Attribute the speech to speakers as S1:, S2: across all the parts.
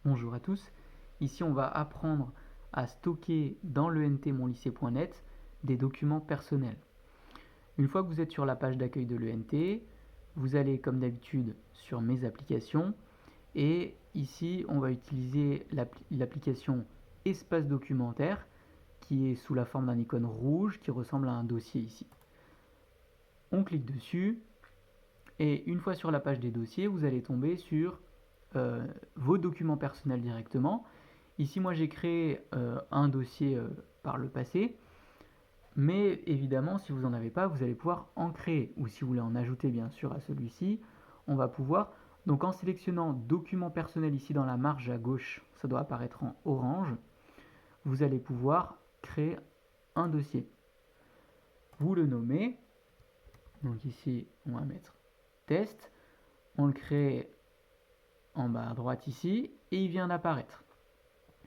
S1: Bonjour à tous, ici on va apprendre à stocker dans l'ENT monlycée.net des documents personnels. Une fois que vous êtes sur la page d'accueil de l'ENT, vous allez comme d'habitude sur mes applications et ici on va utiliser l'application Espace documentaire qui est sous la forme d'un icône rouge qui ressemble à un dossier ici. On clique dessus et une fois sur la page des dossiers, vous allez tomber sur vos documents personnels directement. Ici, moi, j'ai créé un dossier par le passé, mais évidemment, si vous n'en avez pas, vous allez pouvoir en créer, ou si vous voulez en ajouter bien sûr à celui-ci, on va pouvoir, donc en sélectionnant document personnel ici dans la marge à gauche, ça doit apparaître en orange, vous allez pouvoir créer un dossier. Vous le nommez, donc ici, on va mettre test, on le crée en bas à droite ici, et il vient d'apparaître.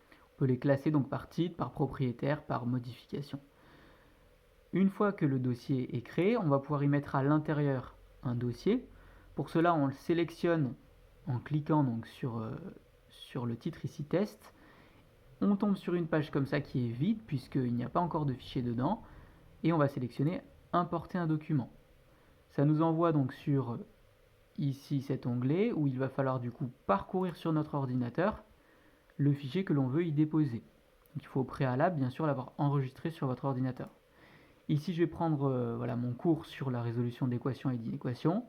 S1: On peut les classer donc par titre, par propriétaire, par modification. Une fois que le dossier est créé, on va pouvoir y mettre à l'intérieur un dossier. Pour cela, on le sélectionne en cliquant donc sur le titre ici test. On tombe sur une page comme ça qui est vide puisqu'il n'y a pas encore de fichier dedans. Et on va sélectionner importer un document. Ça nous envoie donc sur ici cet onglet où il va falloir du coup parcourir sur notre ordinateur le fichier que l'on veut y déposer. Donc, il faut au préalable bien sûr l'avoir enregistré sur votre ordinateur. Ici je vais prendre voilà, mon cours sur la résolution d'équations et d'inéquations.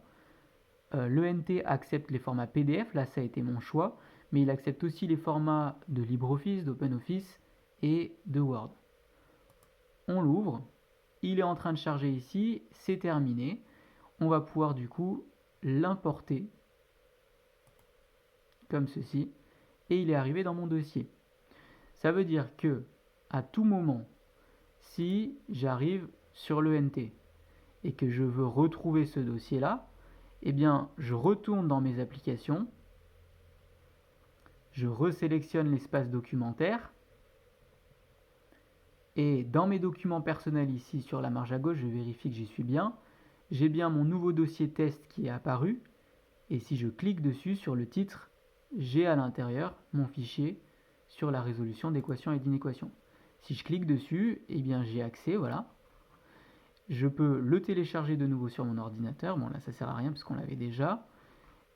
S1: L'ENT accepte les formats PDF, là ça a été mon choix, mais il accepte aussi les formats de LibreOffice, d'OpenOffice et de Word. On l'ouvre, il est en train de charger ici, c'est terminé. On va pouvoir du coup l'importer comme ceci et il est arrivé dans mon dossier. Ça veut dire que à tout moment, si j'arrive sur l'ENT et que je veux retrouver ce dossier là, eh bien je retourne dans mes applications, je resélectionne l'espace documentaire et dans mes documents personnels ici sur la marge à gauche, je vérifie que j'y suis bien. J'ai bien mon nouveau dossier test qui est apparu et si je clique dessus sur le titre, j'ai à l'intérieur mon fichier sur la résolution d'équations et d'inéquations. Si je clique dessus, eh bien j'ai accès, voilà. Je peux le télécharger de nouveau sur mon ordinateur. Bon là ça sert à rien parce qu'on l'avait déjà.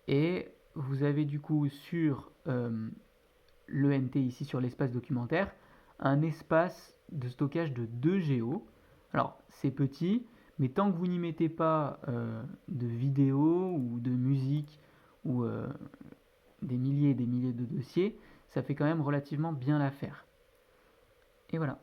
S1: Et vous avez du coup sur l'ENT ici sur l'espace documentaire un espace de stockage de 2 Go. Alors c'est petit, mais tant que vous n'y mettez pas de vidéos ou de musique ou des milliers et des milliers de dossiers, ça fait quand même relativement bien l'affaire. Et voilà.